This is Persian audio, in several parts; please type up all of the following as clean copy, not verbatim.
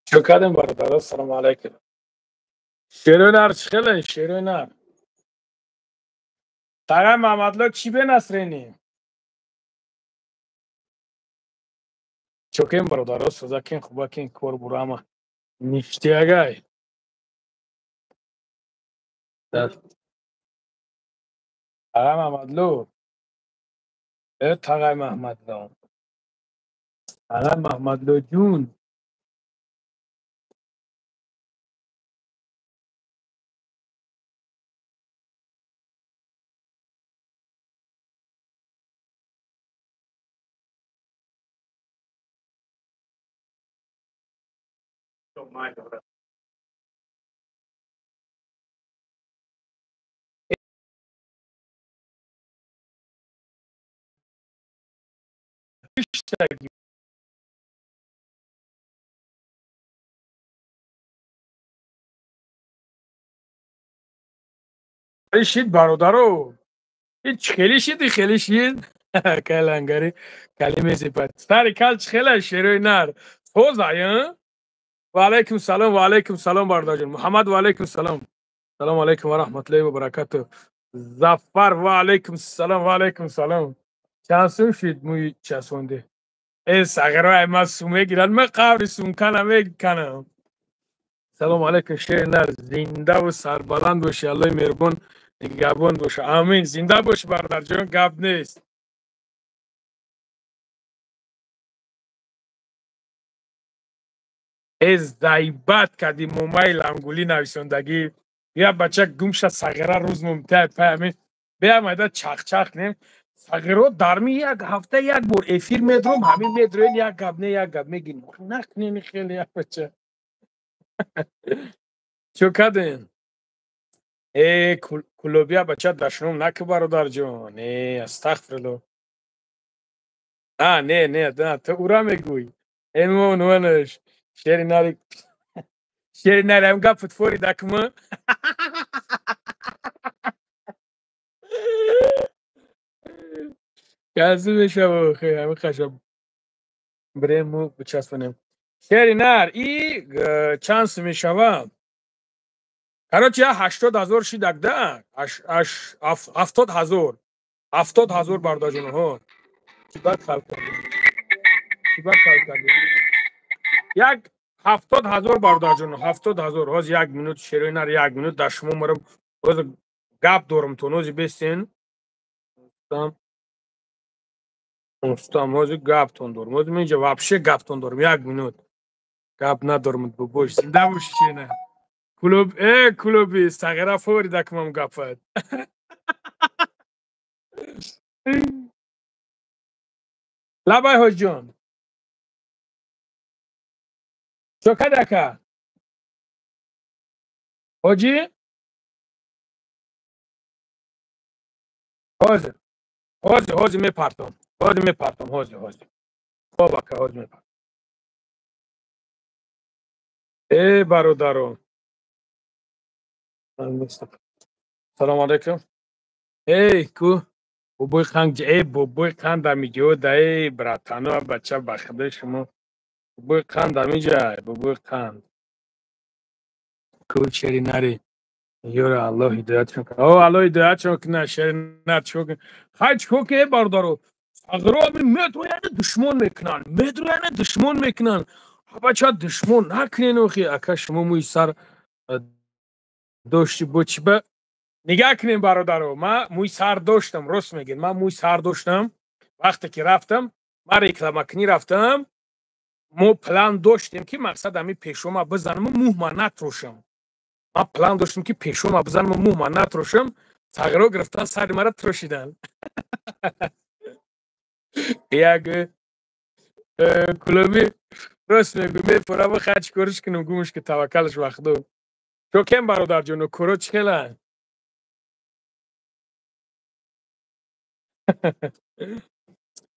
چوکادم برادر السلام علیکم. شیرونر چخله شیرونر. تاگه محمدلو چی به نسرینی؟ چوکیم برادر سوزاکین خوباکین کور براما. نیشتی اگای. تاگه محمدلو. تاگه محمدلو. تاگه محمدلو جون. خیلیشید برادرو. هیچ خیلیشیدی خیلیشید. کلانگاری کلمه زیبات. سری کل چخله شیرونر. توزاین. و علیکم سلام برادر جون. محمد و علیکم سلام. سلام علیکم و رحمت الله و برکاته. زفر و علیکم سلام. چانسون شید موی چسونده. ای سگرای ما سومه گیرن من قبر سومکنم میکنم. سلام علیکم شیرینر زنده و سربلند باشه الله مهربان نگهبان باشه آمین زنده باش برادر جان گپ نیست. از زیبت کدی مومایل انگولی نویسندگی بیا بچه گمشه سگره روز ممتع فهمی بیا مایده چخ نیم سگره درمی یک هفته یک بار افیر میدروم همین میدروین یک گپ نه یک گپ میگین نکنین خیلی یک بچه چو کدین ای کلوبیا بچه دشنوم نکه برادر جان ای استغفرالله نه تو او را میگوی اینمو نوانش شیری ناری هم گفت فوری دکمه گازی میشه و خیلی همه خشم بریمو بچسبونیم شیری نار ای چانس میشوم کراچی 80,000 شی دکده 70,000 برادر جون ها چی بد خلق کردی یک 70,000 برادر جون 70,000 هاز یک منوت شیری نار یک منوت دشمو مرم باز گپ دارم تو نوزی بستین استام هازی گپ تون دارم هازی اینجا وابشه گپ تون دارم یک منوت گپ ندارم ببوش زنده باشی چینه کلوبی سگره فوری دکمم گپت لبای هاج جان چوکه دکه هاجی هازی میپرتم هازی خوابکه هازی میپرتم ای برادرم سلام علیکم ای کو بابوی خنگ ای بابوی خند دمیجو دای براتانو بچه بخده شما بابوی خند دمیجای بابوی خند کو چری نری یورا الله هدایتشون کنه او الله هدایتشون کنه شری نر چوک خواهی چوک ای باردارو اگر آمین مترو یعنی دشمن میکنن بچه دشمن نکنین اوخی اکا شما موی سر داشتی بچی به نگاه کنین برادرو من موی سر داشتم راست میگین من موی سر داشتم وقتی که رفتم من ریکلامکنی رفتم ما پلان داشتیم که مقصد همی پیشوم بزنم و موه من نتروشم ما پلان داشتیم که پیشوم بزنم و موه من نتروشم سگرو گرفتن سر مرا تروشیدن یک کلوبی راست میگو میپره و خرچ کارش کنم گومش که توکلش وقت دو تو کم برادر جونو کرو چخیله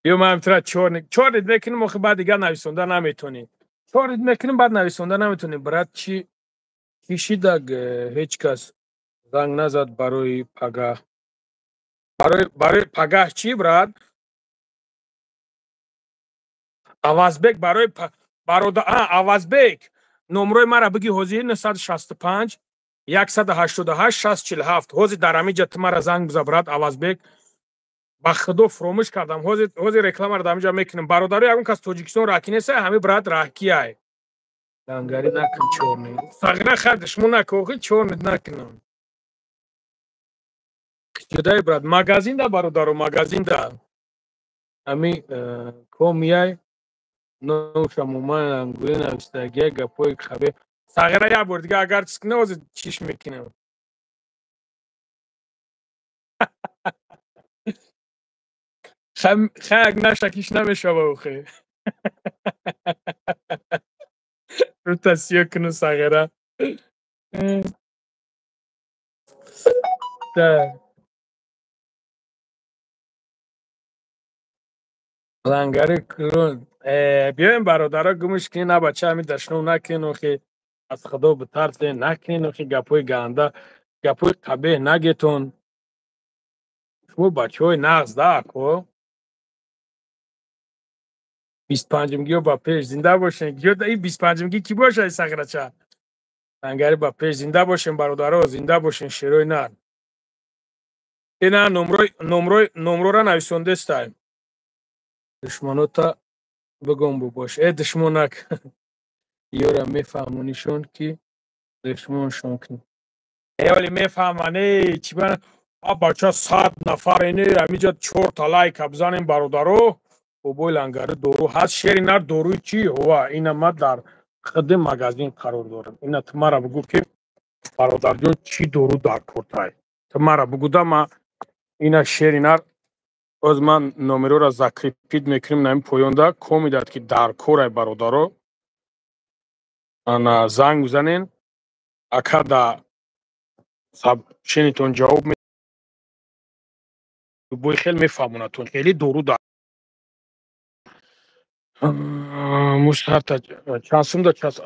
بیا من همتره چارت میکنیم آخه بعد دیگر نویسونده نمیتونی چارت میکنیم بعد نویسونده نمیتونی برات چی کشیدگ هیچ کس زنگ نزد برای پگاه برای پگاه چی برات آوازبک бародар Авазбек номрои мара биги ҳозир 965 188 647 ҳозир дар ҳамин ҷа мара занг биза брат Авазбек ба худо фуромӯш кардам ҳозир рекламаро дар ҳамин ҷа мекунем бародари ягон кас Тоҷикистон раҳкинеса ҳамин брат раҳкияй дангари накун чорни сағира хад шумо накохи чорни накунам ҷудай брат магазинда бародаро магазинда ҳамин комияй нӯшамуман ангули навистагия гапои хабе сағира як бор дига агар чиз кунам ҳозир чиш мекунам хай нашакиш намешава охе рутасиё куну сағира лангари кӯрон биёем бародаро гумӯш кунӣ на бача ҳамин дашнов накунед охе аз худо битарсед накунед охе гапои ганда гапои қабеҳ нагетон шумо бачаҳои нағз дако 25-гиё ба пеш зинда бошен ин 25-ги кӣ бошад сағирача лангари ба пеш зинда бошен бародаро зинда бошен шерои нар ина номрора нависондестай душманота бигом бубош душмонак ёра мефаҳмонишон ки душмоншон кунӣ оли мефаҳмане чӣ бача 100 нафар ҳаминҷа 4 та лайка бизанем бародаро бобои лангари дору ҳаст шери нар доруи чӣ ҳова ина ма дар худди магазин қарор дорам ина ту мара бигӯ ки бародарҷон чӣ дору дар кортай ту мара бигӯда ма ина шери нар оз ман номерора закрипид мекунем намин поёнда комидад ки дар корай бародаро ана занг бизанен акада шенитон ҷавоб бой хел мефаҳмонатон хеле дору дар муштарта чанд сум да час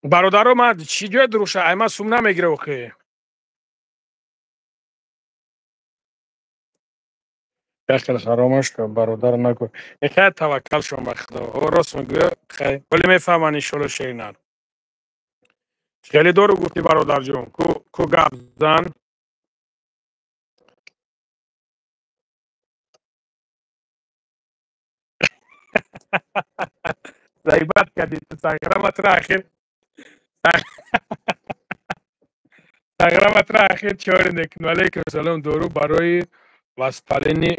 бародаро ма чӣ ҷоя дуруша айма сум намегира охе яхел харомаш кар бародар нако хай таваккал шон ба худо рост мегӯя хай вале мефаҳманд иншоалло шери нар хеле дору гуфтӣ бародарҷон ку гап зан ғайбат кардӣ ту сағираматра ахир сағираматра ахир чори некун алайкум салом дору барои воспалени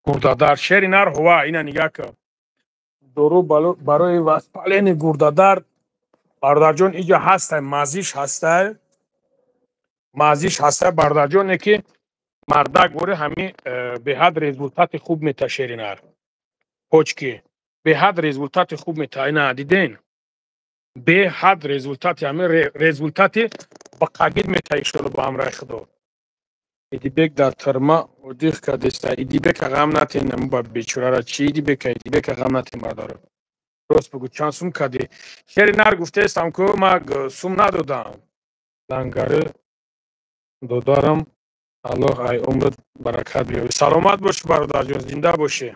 гурдадар шери нар ҳова ина нигака дору барои воспалени гурдадар бародарҷон иҷа ҳастай мазиш ҳастай бародарҷоне ки мардак бори ҳамин беҳад результати хуб мета шери нар почки беҳад результати хуб мета ина диден беҳад результати ҳамин результати ба қагид мета иншоалло ба ҳамраҳи худо идибек дар тарма одиқ кардеста идибека ғам натен ба бечорара чи идибека ғам натен бародаро рост бигӯ чанд сум кардӣ шери нар гуфтаестам ку ма сум надодам лангари додарам аллоҳ ай умрат баракат биёбӣ саломат бошӣ бародарҷон зинда бошӣ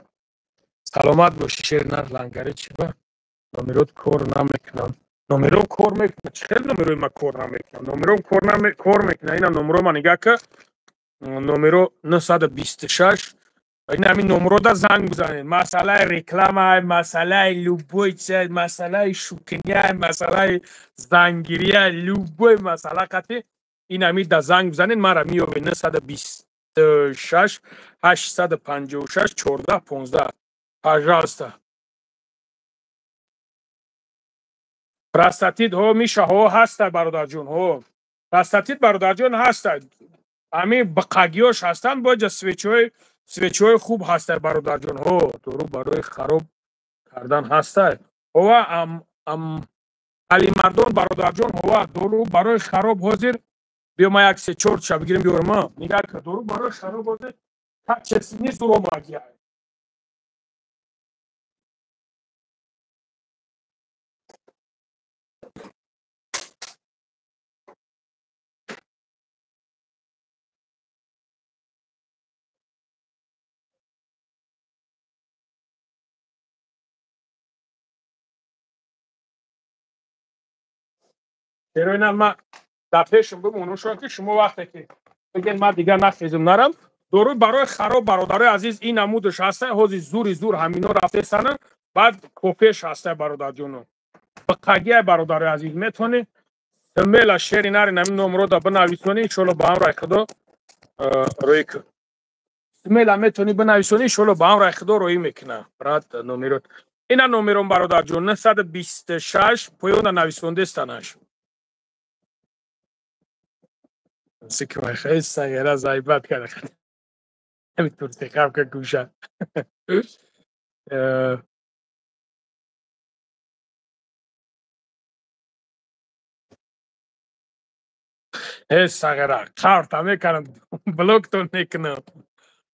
саломат бошӣ шери нар лангари чӣ ба номерот кор намекунад номером кор мекунад чӣ хел номерои ма кор намекунад номером кор мекунад ина номеро ма нигака номеро 926 ин ҳамин номерода занг бизанед масъалаи рекламай масъалаи любой чиз масъалаи шукняй масъалаи зангирияй любой масъала қатӣ ин ҳамида занг бизанед мара меёбед 926 856 1415 пожалуйста простатит миша ҳастай бародарҷон простатит бародарҷон ҳастай ҳамин бақагиёш ҳастанд боҷа свечаҳои хуб ҳастай бародарҷон дору барои хароб кардан ҳастай ова алимардон бародарҷон дору барои хароб ҳозир биё ма як 3-4 ча бигирем биёрама нигака дору барои хароб ҳозир чеси нист дуромагия چرا اینا من دفعهشون بمونم شما که شما وقتی که بگین من دیگه نخیزم نرم درود برای خراب برادرای عزیز این نمودش هسته حوزی زور همینا رفته سنن بعد کوپش هسته برادر جونو بقیه برادرای عزیز میتونی میل شیر ناری نمی نمرو دا بنویسونی شلو با هم رای خدا روی که میل میتونی بنویسونی شلو با هم رای خدا روی میکنه برات نمرو اینا نمرون برادر جون 926 پویون نویسونده استناش سکه خیلی سیاره زایبت کرده همینطور تکرار که گوشه سگره کارت همه کنم بلوک تون نکنم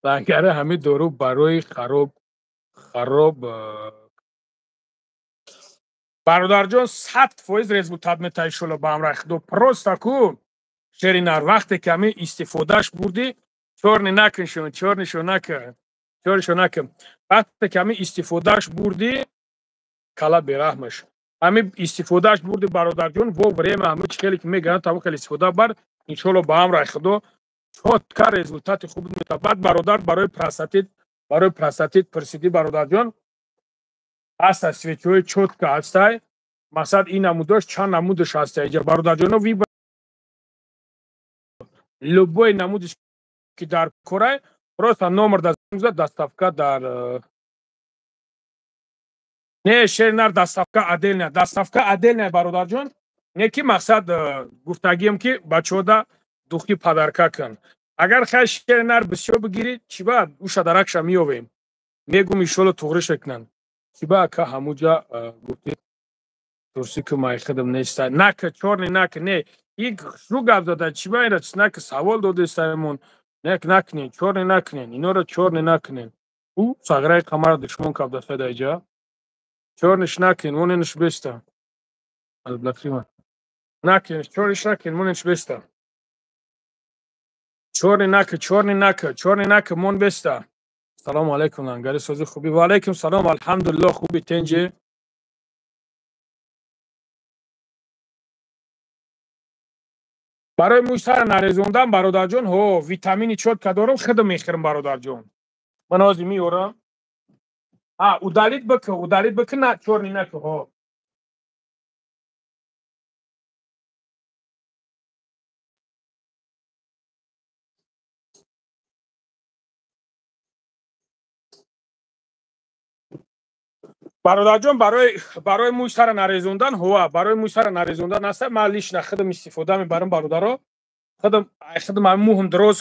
لنگره همه دورو برای خراب برادر جان 100% результат метай шула ба ам рахдо просто ку шеринар вақте ки ҳамин истифодаш бурдӣ чорни накун шумо чорнишо накун вақте ки ҳамин истифодаш бурдӣ кала бераҳмаш ҳамин истифодаш бурдӣ бародар ҷон во время ҳамин чӣ хеле ки мегӯянд тавон хеле истифода бар иншоалло ба ам рахдо чотка результати хуб мета баъд бародар барои простатит пурсидӣ бародар ҷон ҳаста свечҳои чотка ҳастай масалан ин намудаш чанд намудаш ҳастай иҷа бародарҷоно ви любой намудиш ки дар корай просто номер да доставка дар не шеринар доставка отдельная бародарҷон не ки мақсад гуфтагием ки бачаҳода духти падарка кун агар хай шеринар бисёр бигирӣ чӣ баъд уша даракша меёбем мегум иншоалло туғриш мекунанд чӣ баъд ка ҳамуҷа гуфти турсӣ ки май хидм неста нака чорни нака не ик шу гап зада чӣ байра нака савол додестамон накунен чорни накунен иноро чорни накунен саграи қамара душмон кавдасада иҷа чорниш накунен моненш беста накунен чорниш накунен моненш беста чорни нака мон беста салому алайкум лангари сози хуби ва алайкум салом алҳамдулиллоҳ хуби тенҷе барои мӯй сара нарезондан бародарҷон витамини чотка дорам худам мехӯрам бародарҷон ман ҳозир меорам удалит бикун на чорни наку бародарҷон барои мӯй сара нарезондан барои мӯй сара нарезондан аста ман лишна худам истифода мебарам бародаро худам мӯҳам дроз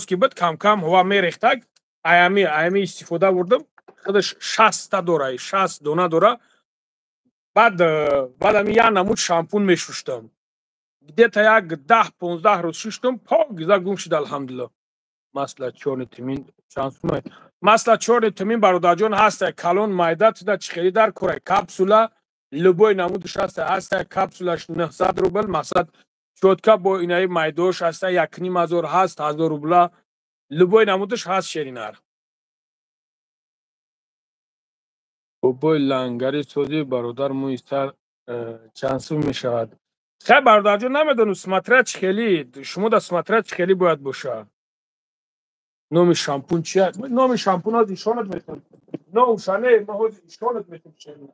ки буд кам мерехтаг аями истифода бурдам худаш 60 дора 60 дона дора баъд ами як намуд шампун мешуштам где-то як 10-15 рӯз шуштам пок гиза гум шуд алҳамдулиллоҳ масла чорни тимин масла чорни тимин бародарҷон ҳаста калон майда туда чӣ хеле дар корай капсула любой намудаш ҳаста капсулаш 900 рубл масалан чотка бо инаи майдош ҳаста 1500 ҳаст 1000 рубла любой намудаш ҳаст шеринар бобои лангари сози бародар мӯи сар чанд сум мешавад хай бародарҷон намедонам смотря чӣ хеле шумо да смотря чӣ хеле бояд бошад номи шампун чи аст номи шампун ҳоз ишонат метавонам ноушане ма ҳоз ишонат метавонам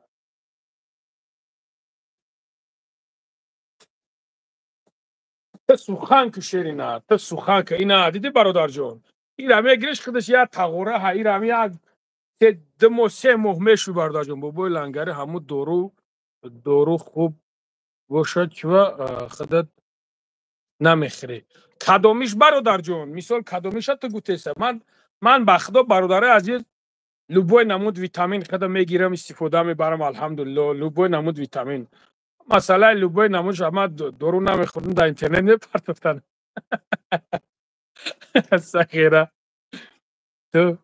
сухан ки шерина сухан ки ина диди бародарҷон ира мегириш худаш як тағора ира як 2-3 моҳ мешуви бародарҷон бобои лангари ҳамун дору хуб бошад чива худат намехӯрӣ кадомиш бародарҷон мисол кадомиша ту гутеса ман ба худо бародари азиз любой намуд витамин худам мегирам истифода мебарам алҳамдулиллоҳ любой намуд витамин масъалаи любой намудш ама дору намехӯрдам дар интернет мепартофтанд сахира ту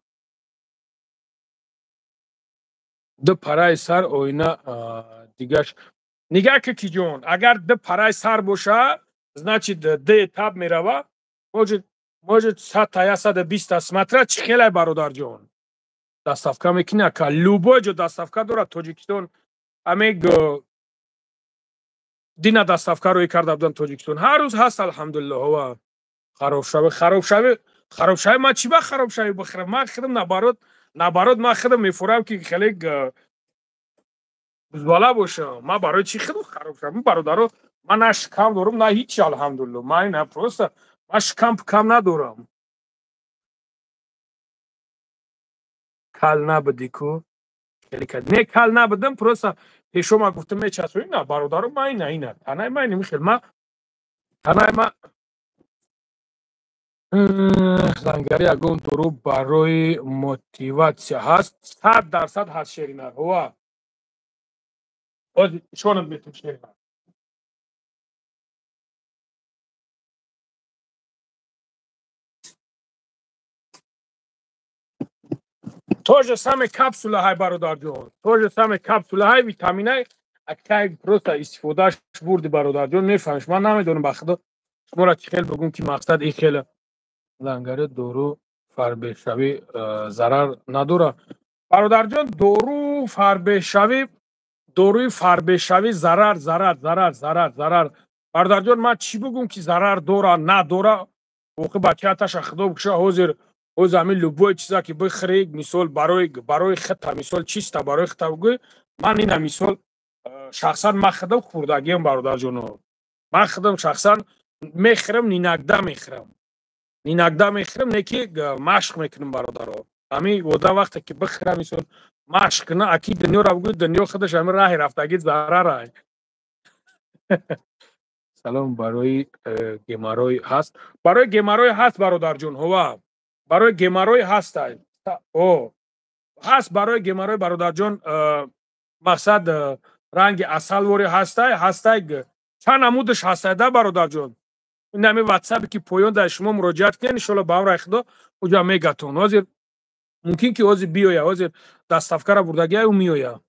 ду параи сар оина дигаш нигоҳ ки киҷон агар ду параи сар боша значит ду этап мерава может 100-120 смотря чӣ хеле бародарҷон доставка мекунӣ ака любой ҷо доставка дорад тоҷикистон ҳамин دینا دستافکار روی کرده بودن تاجیکستان هر روز هست الحمدلله هوا خراب شوه ما چی با خراب شوه بخرم ما خودم نبارد ما خودم میفورم که خیلی بزباله باشه ما برای چی خودم خراب شوه برادرو من نه شکم دارم نه هیچی الحمدلله ما این پروسته ما شکم کم ندارم کل نبودی کو نه کل نبودم پروسته پیشو ما گفتم میچسبونی نه برادرو ما اینه تنهای ما نمیخیل ما تنهای ما زنگاری اگه درو برای موتیواتسیا هست 100% هست شیرینر هوا شونت بیتون شیرینر توج سم کپسوله های برادر جون توج سم کپسوله های ویتامینای اکای پروستا استفادهش بردی برادر جون میفهمش من نمیدونم بخدا شما را چی خیلی بگم که مقصد این خیلی زنگاری درو فربهشوی ضرر نداره برادر جون دورو فربهشوی ضرر برادر جون ما چی بگم که ضرر دوره ندوره اوقع بچه هاتش خدا بکشه حاضر اوز همین لبوی چیزا که بخرید مثال برای خطا مثال چیستا برای خطا بگوی من این مثال شخصا ما خودم خوردگیم برادر جون من خودم شخصا میخرم نینگده میخرم نکی مشق میکنم برادر همین ودا وقتی که بخرم مثال مشق نه اکی دنیا را بگوی دنیا خودش همین راهی رفتگی ضرر سلام برای گماروی هست برادر جون هوا برای گماروی هست هست برای گماروی برادر جون مقصد رنگ اصل وری هست چند عمودش هست ده برادر جون این همین واتساپ که پایان در شما مراجعت کنین ان شاء الله باور خدا اونجا میگاتون حاضر ممکن که حاضر بیایا حاضر دستافکار بردگی او میایا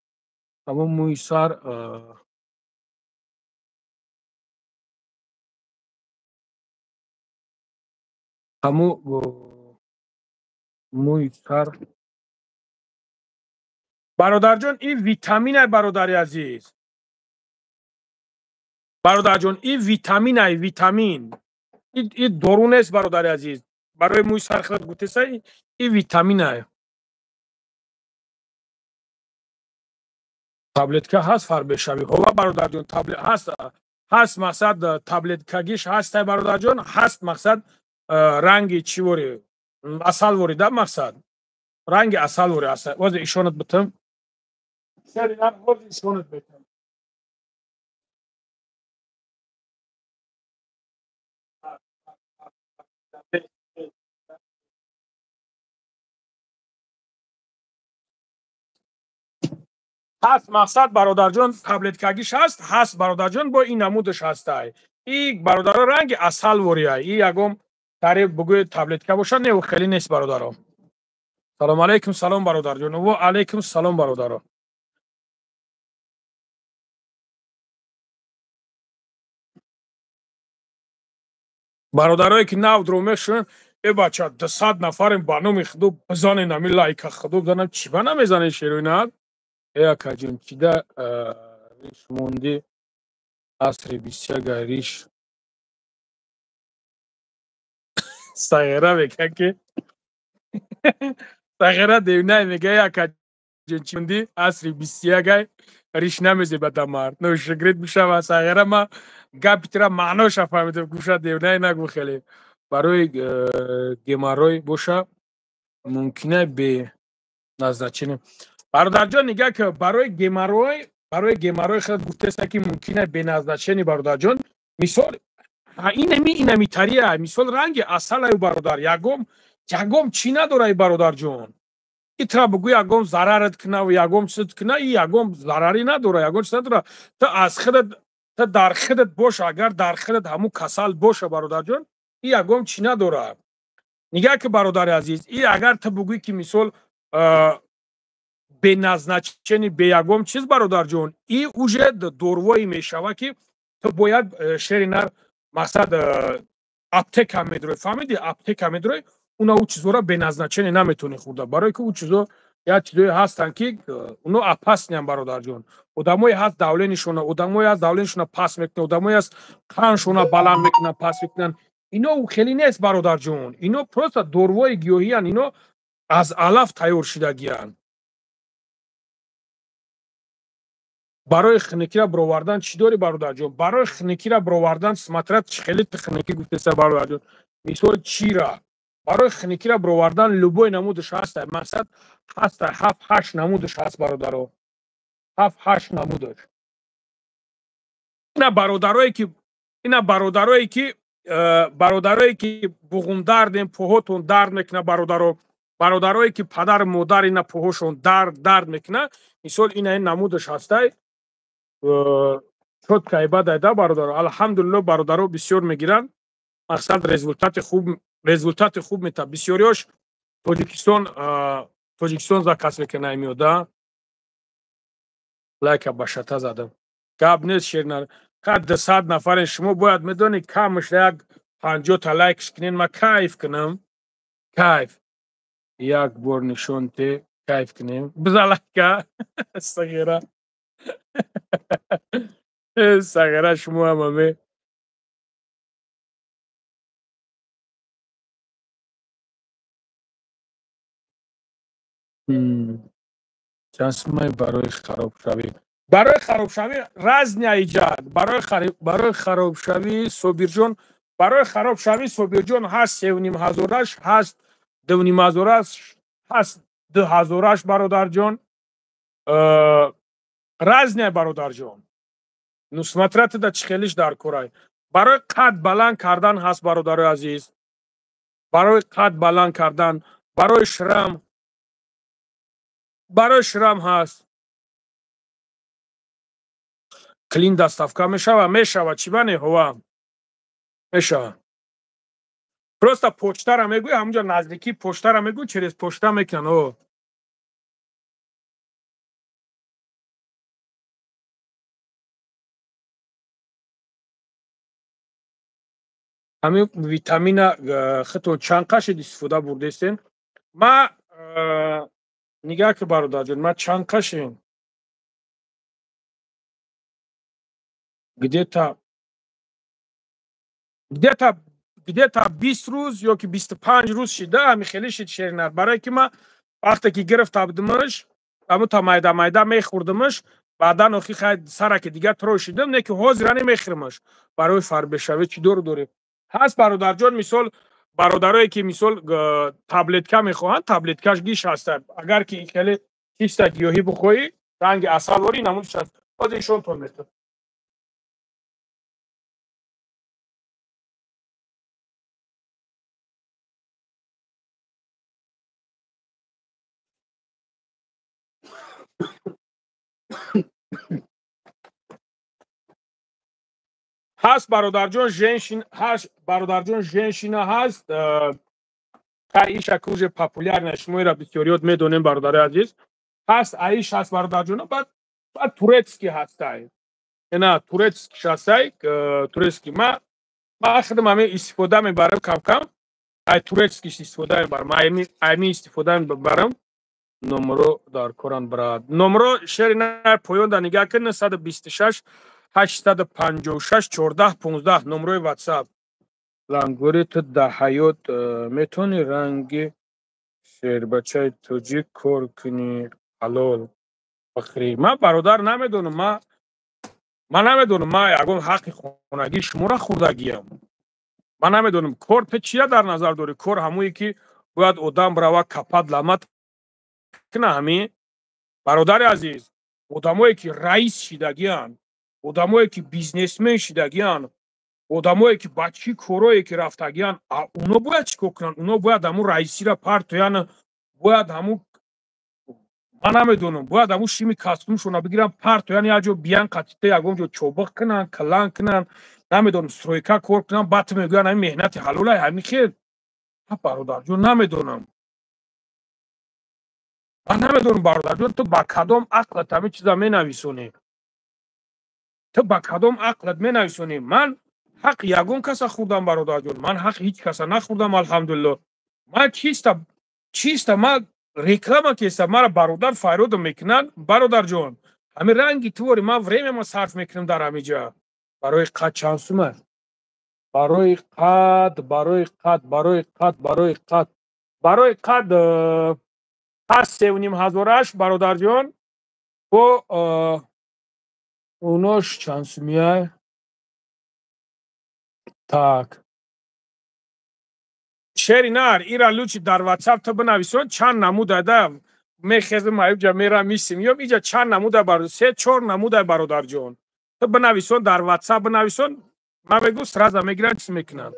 اما موی سر همو موی سر برادر جان این ویتامین برادر عزیز برادر جان این ویتامین این درون است برادر عزیز برای موی سر خود گوته سای این ویتامین است تابلت که هست فربهشوی هوا برادر جان تابلت هست مقصد تابلت کگیش هست برادر جان هست مقصد رنگ چی وری اصل وری ده مقصد رنگ اصل وری اصل واز ایشونت بتم سری نه واز ایشونت بتم هست مقصد برادر جان تابلت کگیش هست برادر جان با این نمودش هست این برادر رنگ اصل وری این یگم تعریف بگوی تابلت که باشه نه خیلی نیست برادر سلام علیکم سلام برادر جان و علیکم سلام برادر برادرایی که نو درومشون ای بچه 200 نفر بانو میخدو بزانین نمی لایک خدو بزنم چی با نمیزنه شیروینات ای اکا جون چی ده ریش موندی اصری بیسیگا ریش سایره بکن که سایره دیونه میگه ای اکا جون چی موندی اصری بیسیگا ریش نمیزی بدمار نو شگرید میشه و سایره ما گپی تیرا معناش فهمیدم گوشه دیونه نگو خیلی برای گماروی باشه ممکنه به نزدچینه برادر جان نگه که برای گماروی خود گفته است که ممکنه به نزدچینی برادر جان مثال اینمی تریه مثال رنگ اصل ای برادر یگم چی نداره برادر جان ایترا بگو یگم ضررت کنه و یگم چیز کنه یگم ضرری نداره یگم چیز نداره تا از خودت تا در خودت باش اگر در خودت همون کسل باشه برادر جان این یگم چی نداره نگه که برادر عزیز این اگر تو بگوی که مثال به نزدچینی به یگم چیز برادر جان این اوجه دوروایی میشوه که تو باید شیرینر مقصد اپتک هم میدروی فهمیدی اپتک هم میدروی اونا او چیزو را به نزدچینی نمیتونی خورده برای که او چیزو یا چیزایی هستن که اونو اپاسنیان برادر جون. آدمایی هست دولینشون، آدمایی هست دولینشون پاس میکنن، آدمایی هست قانشون بالا میکنن، پاس میکنن. اینو خیلی نیست برادر جون. اینو پروسا دوروی گیاهی ان. اینو از علف تیار شدگیان. برای خنکی را برآوردن چی داری برادر جون؟ برای خنکی را برآوردن سمترت خیلی خنکی گفته سر برادر جون. مثال چی را؟ برای خنکی را برآوردن لوبوی نمودش هست. مثلا هست 7-8 نمودش هست برادر. 7-8 نمودش. اینا برادرایی که برادرایی که بوغم دردن پوهتون درد میکنه برادرایی که پدر مادر اینا پوهشون درد میکنه. مثال این نمودش هسته. شد که ایباده برادر. الحمدلله برادرها بسیار میگیرن. مقصد رزولتات خوب میتا. بسیاریش توجیکستان زکاس میکنه میوده. لایک باشته زدم. گاب نیست شیرنر. قد 100 نفر شما باید میدونید کمش یک 50 تا لایکش کنین. ما کیف کنم. کیف. یک بار نشون تی کیف کنیم. بزالک صغیره. صغیره شما همه. چشمای برای خراب شوی. برای خراب شوی رزن ایجاد. برای خراب شوی صبیرجون. برای خراب شوی صبیرجون هست 3500 هست 2500 هست 2000 برادر جان. رزن برادر جان. نسمترت دا چخیلیش در کورای. برای قد بلند کردن هست برادر عزیز. برای قد بلند کردن. برای شرم هست. کلین دستافکا میشوه چی بانه هوا میشوه. پروستا پوچتا را میگوی همونجا نزدیکی پوچتا را میگوی چریز پوچتا میکن او. همین ویتامین خطون چند قشد استفاده بردیستین. ما نگاه که برادر جان ما چند قشیم گده تا 20 روز یا که 25 روز شده همی خیلی شد شیرنر. برای که ما وقتی که گرفت بودمش همون تا مایده میخوردمش بعدا نخی خیلی سره که دیگه ترو شدم نه که حاضرانی میخورمش. برای فربشوه چی دوره هست برادر جان. مثال برادرایی که مثال تابلتکا میخواهند تابلتکاش گیش هستن. اگر که خیلی چیستا گیاهی بخوری رنگ اصل واری نمودش هست. باز ایشون تون میتون. هست برادر جان ژنشین هست. ایش اکوژ پاپولار نشموی را بسیاریات میدونیم برادر عزیز. هست ایش هست برادر جان. بعد تورتسکی هستای. نه تورتسکی هستای. تورتسکی ما خودم همه استفاده میبرم کم. ای تورتسکی استفاده میبرم. ایمی استفاده میبرم. نمرو در کوران براد. نمرو شیرینر پویان در نگاه کنه 126 856 14 15 نمروی واتساپ. لنگوری تو در حیات میتونی رنگی شیر بچه توجی کار کنی حلال بخری. من برادر نمیدونم. من نمیدونم. من یکم حق خونگی شما را خوردگیم. من نمیدونم کار تو چیه در نظر داری؟ کار همونی که باید آدم برای کپد لامت کنه. همین برادر عزیز آدمایی که رئیس شدگیان، آدمایی که بیزنسمن شدگیان، آدمایی که بچی کورایی که رفتگیان، اونا باید چی کنن؟ اونا باید همون رئیسی را پرتویان، باید همون من نمیدونم باید همون شیمی کاستومشون بگیرن پرتویان یا جو بیان قطیته یکم جو چوبق کنن کلان کنن نمیدونم سترویکا کار کنن بعد میگن همین مهنت حلوله همین خیر. برادر جون نمیدونم. من نمیدونم برادر جون تو با کدام عقلت همین چیزا مینویسونی؟ تو با کدام عقلت مینویسونی؟ من حق یگون کسا خوردم برادر جون. من حق هیچ کسا نخوردم الحمدلله. من چیستا من реклама که است مرا برادر فایرود میکنن برادر جان همین رنگی طوری ما время ما صرف میکنیم در همینجا برای قد چند سومه برای قد هست 3,500 برادر جان و اوناش چند سومیه так شرینار ایرا لوچی در واتساپ تو بنویسون چند نمود داده میخزم ایب جا میرا میسیم یا اینجا چند نمود برادر 3-4 نمود برادر جان تو بنویسون در واتساپ بنویسون ما بگو سرازا میگیرن چی میکنن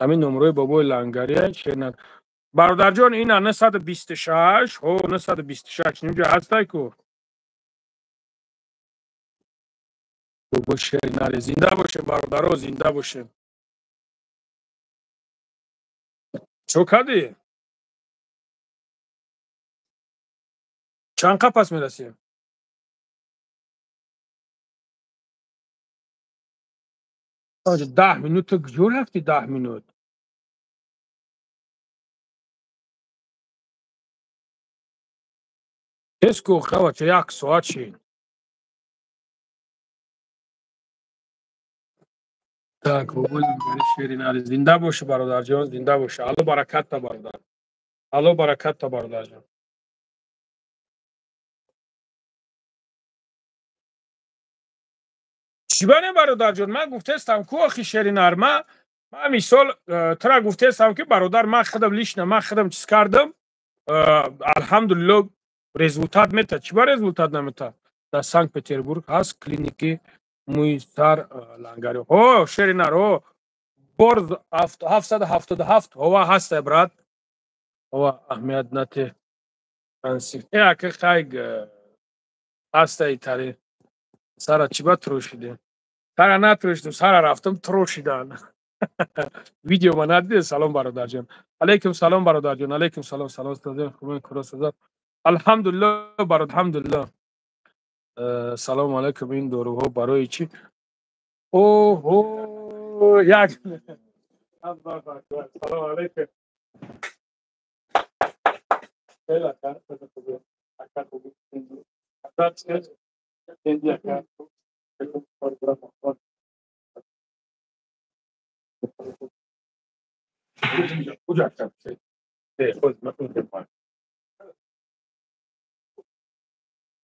همین نمره بابای لنگریه شرینار برادر جان این 926 او 926 اینجا هسته کو بابا شرینار زنده باشه برادر زنده باشه چو کدی چند قپس میرسیم آجا 10 minut تو کجا رفتی 10 minut اسکو خوا چه 1 ساعت شین так بابای شرینار زنده باشه برادر جان زنده باشه الله برکت تا برادر الله برکت تا برادر جان چی بانه برادر جان من گفتستم کو اخی شرینار ما مثال ترا گفتستم که برادر من خودم لیشنه من خودم چیز کردم الحمدلله результат мета чиба результат намета дар санкт петербург ҳаст клиники мӯи сар лангари о шеринар о борз 777 ова ҳаста брат ова аҳмият нате ансиф яке хайг ҳастай тари сара чиба трошиде сара натрошидем сара рафтам трошидан видео ма надиде салом бародарҷон алайкум салом бародарҷон алайкум салом салом хубин куросазад الحمدلله برات الحمدلله سلام علیکم این داروها برای چی اوه یک سلام علیکم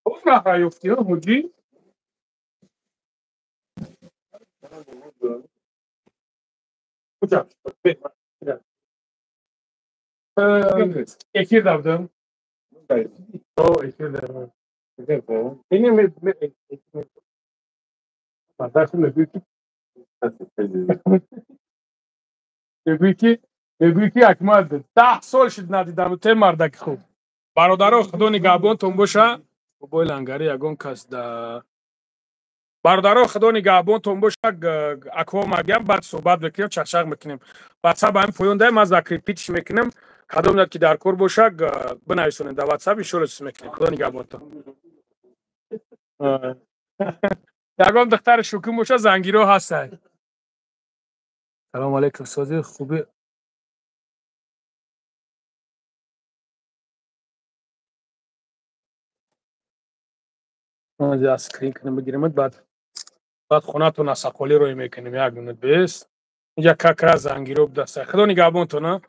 Uzra hayofti ha muci. Hocam. Ekir davdım. O ekir davdım. Benim Fantastico بگویی که اکمال 10 سال شد ندیدم ته مردک خوب برادرها خدا نگهبانتون باشه بابای لنگری یگان کس دا برادرها خدا نگهبانتون باشه اکوا مگم بعد صحبت بکنیم چشق میکنیم واتساپ هم پویونده ما ذکر پیچ میکنیم کدام داد که در کار باشه بنویسونید در واتساپ ایشون چیز میکنیم خدا نگهبانتون یگان دختر شوکیم باشه زنگیرو هستن سلام علیکم سازی خوبی از اسکرین کنم بگیریم بعد خونتون اسقالی روی میکنیم یک منت بیس اینجا ککر زنگیرو بدسته خدا نگهبانتون